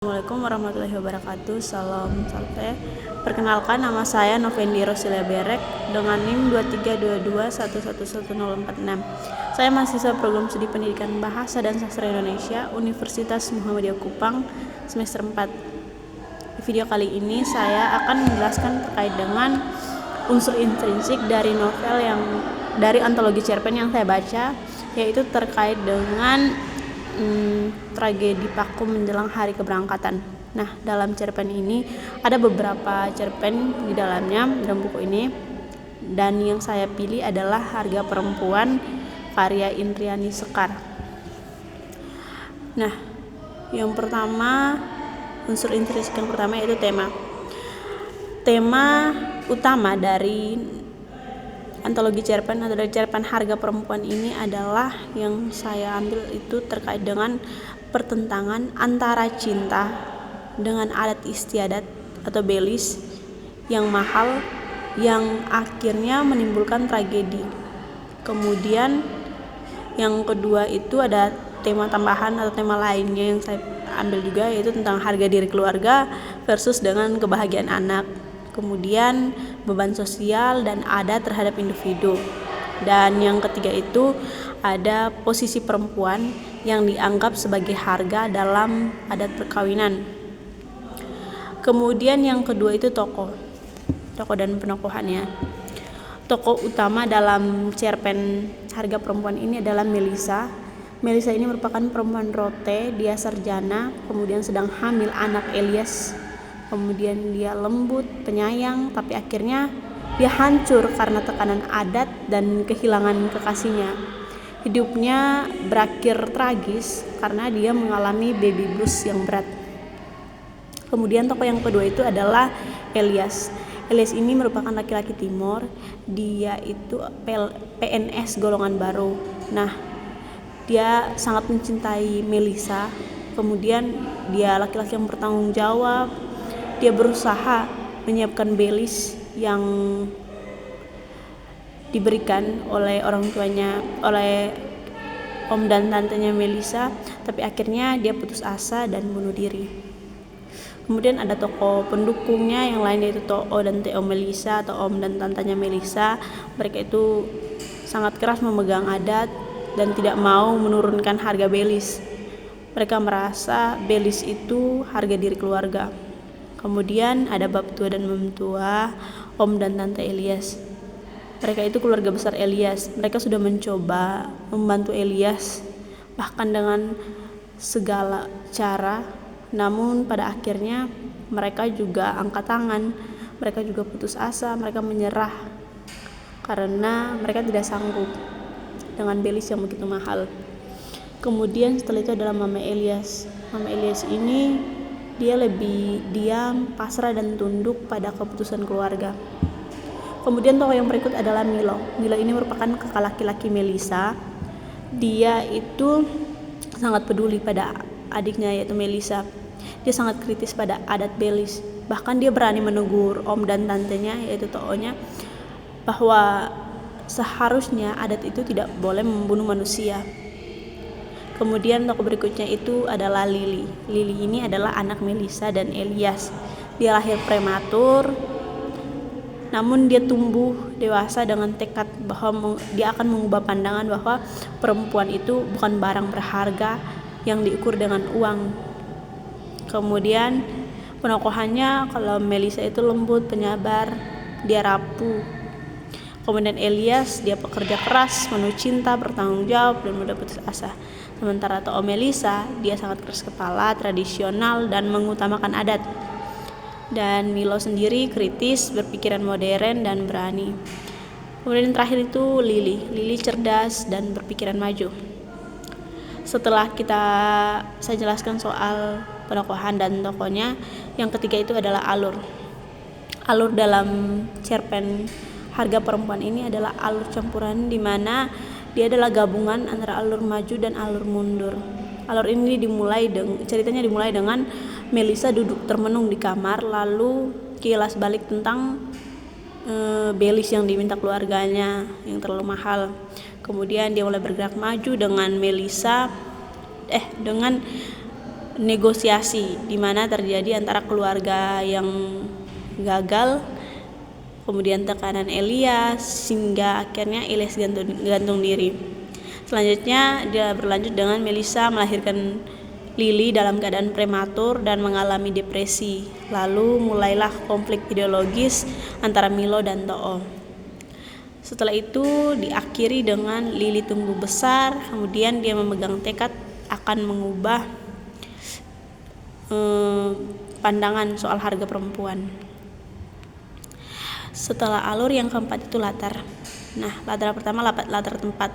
Assalamualaikum warahmatullahi wabarakatuh. Salam salte. Perkenalkan, nama saya Novendi Rosilia Berek dengan NIM 2322111046. Saya mahasiswa program studi pendidikan Bahasa dan Sastra Indonesia Universitas Muhammadiyah Kupang semester 4. Di video kali ini saya akan menjelaskan terkait dengan unsur intrinsik dari novel dari antologi cerpen yang saya baca, yaitu terkait dengan tragedi Paku menjelang hari keberangkatan. Nah, dalam cerpen ini ada beberapa cerpen di dalamnya dalam buku ini, dan yang saya pilih adalah Harga Perempuan karya Indriani Sekar. Nah, yang pertama, unsur intrinsik yang pertama yaitu tema. Tema utama dari antologi cerpen atau dari cerpen Harga Perempuan ini adalah yang saya ambil itu terkait dengan pertentangan antara cinta dengan adat istiadat atau belis yang mahal yang akhirnya menimbulkan tragedi. Kemudian yang kedua itu ada tema tambahan atau tema lainnya yang saya ambil juga, yaitu tentang harga diri keluarga versus dengan kebahagiaan anak. Kemudian beban sosial dan adat terhadap individu. Dan yang ketiga itu ada posisi perempuan yang dianggap sebagai harga dalam adat perkawinan. Kemudian yang kedua itu tokoh dan penokohannya. Tokoh utama dalam cerpen Harga Perempuan ini adalah Melisa. Melisa ini merupakan perempuan rote, dia sarjana, kemudian sedang hamil anak Elias. Kemudian dia lembut, penyayang, tapi akhirnya dia hancur karena tekanan adat dan kehilangan kekasihnya. Hidupnya berakhir tragis karena dia mengalami baby blues yang berat. Kemudian tokoh yang kedua itu adalah Elias. Elias ini merupakan laki-laki Timor, dia itu PNS golongan baru. Nah, dia sangat mencintai Melisa. Kemudian dia laki-laki yang bertanggung jawab. Dia berusaha menyiapkan belis yang diberikan oleh orang tuanya, oleh om dan tantenya Melisa, tapi akhirnya dia putus asa dan bunuh diri. Kemudian ada tokoh pendukungnya yang lain, yaitu To'o dan Teo Melisa atau om dan tantenya Melisa. Mereka itu sangat keras memegang adat dan tidak mau menurunkan harga belis. Mereka merasa belis itu harga diri keluarga. Kemudian ada bab tua dan mem tua, om dan tante Elias. Mereka itu keluarga besar Elias. Mereka sudah mencoba membantu Elias bahkan dengan segala cara, namun pada akhirnya mereka juga angkat tangan, mereka juga putus asa, mereka menyerah karena mereka tidak sanggup dengan belis yang begitu mahal. Kemudian setelah itu adalah Mama Elias. Mama Elias ini dia lebih diam, pasrah dan tunduk pada keputusan keluarga. Kemudian tokoh yang berikut adalah Milo. Milo ini merupakan kakak laki-laki Melisa. Dia itu sangat peduli pada adiknya yaitu Melisa. Dia sangat kritis pada adat belis. Bahkan dia berani menegur om dan tantenya yaitu To'onya bahwa seharusnya adat itu tidak boleh membunuh manusia. Kemudian tokoh berikutnya itu adalah Lili. Lili ini adalah anak Melisa dan Elias. Dia lahir prematur, namun dia tumbuh dewasa dengan tekad bahwa dia akan mengubah pandangan bahwa perempuan itu bukan barang berharga yang diukur dengan uang. Kemudian penokohannya, kalau Melisa itu lembut, penyabar, dia rapuh. Kemudian Elias, dia pekerja keras, penuh cinta, bertanggung jawab, dan mudah putus asa. Sementara To'o Melisa, dia sangat keras kepala, tradisional, dan mengutamakan adat. Dan Milo sendiri kritis, berpikiran modern, dan berani. Kemudian terakhir itu Lili. Lili cerdas dan berpikiran maju. Setelah saya jelaskan soal penokohan dan tokohnya, yang ketiga itu adalah alur. Alur dalam cerpen Harga Perempuan ini adalah alur campuran, di mana dia adalah gabungan antara alur maju dan alur mundur. Alur ini ceritanya dimulai dengan Melisa duduk termenung di kamar, lalu kilas balik tentang belis yang diminta keluarganya yang terlalu mahal. Kemudian dia mulai bergerak maju dengan negosiasi di mana terjadi antara keluarga yang gagal, kemudian tekanan Elias, hingga akhirnya Elias gantung diri. Selanjutnya dia berlanjut dengan Melissa melahirkan Lily dalam keadaan prematur dan mengalami depresi. Lalu mulailah konflik ideologis antara Milo dan To'o. Setelah itu diakhiri dengan Lily tumbuh besar, kemudian dia memegang tekad akan mengubah pandangan soal harga perempuan. Setelah alur yang keempat itu latar. Nah, latar pertama latar tempat.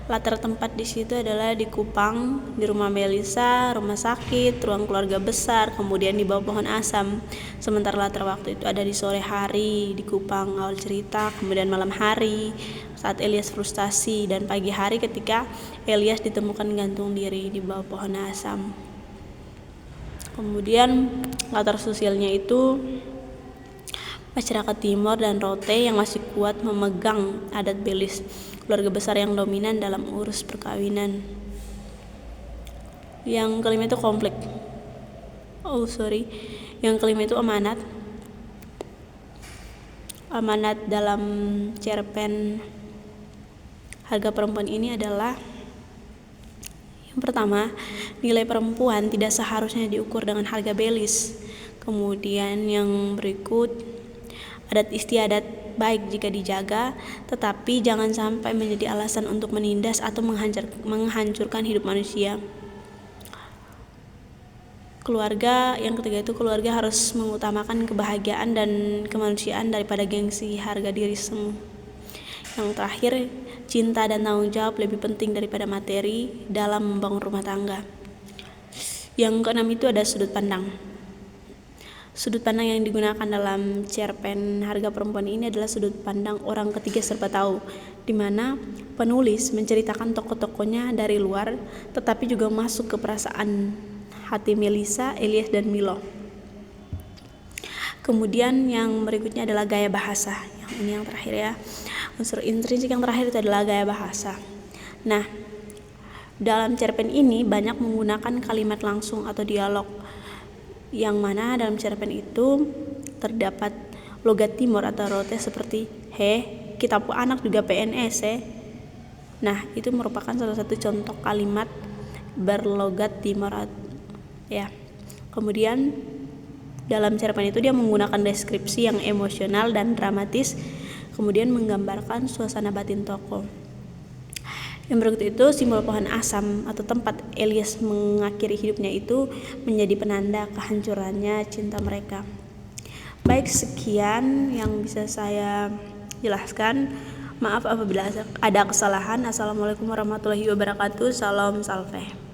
Latar tempat di situ adalah di Kupang, di rumah Melissa, rumah sakit, ruang keluarga besar, kemudian di bawah pohon asam. Sementara latar waktu itu ada di sore hari di Kupang awal cerita, kemudian malam hari saat Elias frustasi, dan pagi hari ketika Elias ditemukan gantung diri di bawah pohon asam. Kemudian latar sosialnya itu masyarakat Timor dan Rote yang masih kuat memegang adat Belis, keluarga besar yang dominan dalam urus perkawinan. Yang kelima itu konflik. Yang kelima itu amanat. Amanat dalam cerpen harga perempuan ini adalah: yang pertama, nilai perempuan tidak seharusnya diukur dengan harga Belis. Kemudian yang berikut, adat istiadat baik jika dijaga, tetapi jangan sampai menjadi alasan untuk menindas atau menghancurkan hidup manusia. Keluarga, yang ketiga itu keluarga harus mengutamakan kebahagiaan dan kemanusiaan daripada gengsi harga diri semu. Yang terakhir, cinta dan tanggung jawab lebih penting daripada materi dalam membangun rumah tangga. Yang keenam itu ada sudut pandang. Sudut pandang yang digunakan dalam cerpen harga perempuan ini adalah sudut pandang orang ketiga serba tahu, di mana penulis menceritakan tokoh-tokohnya dari luar, tetapi juga masuk ke perasaan hati Melissa, Elias, dan Milo. Kemudian yang berikutnya adalah gaya bahasa. Yang ini yang terakhir ya. Unsur intrinsik yang terakhir itu adalah gaya bahasa. Nah, dalam cerpen ini banyak menggunakan kalimat langsung atau dialog, yang mana dalam cerpen itu terdapat logat Timor atau Rote seperti kita pu anak juga PNS Nah, itu merupakan salah satu contoh kalimat berlogat Timor ya. Kemudian dalam cerpen itu dia menggunakan deskripsi yang emosional dan dramatis, kemudian menggambarkan suasana batin tokoh. Yang berikut itu simbol pohon asam atau tempat Elias mengakhiri hidupnya itu menjadi penanda kehancurannya cinta mereka. Baik, sekian yang bisa saya jelaskan. Maaf apabila ada kesalahan. Assalamualaikum warahmatullahi wabarakatuh. Salam salve.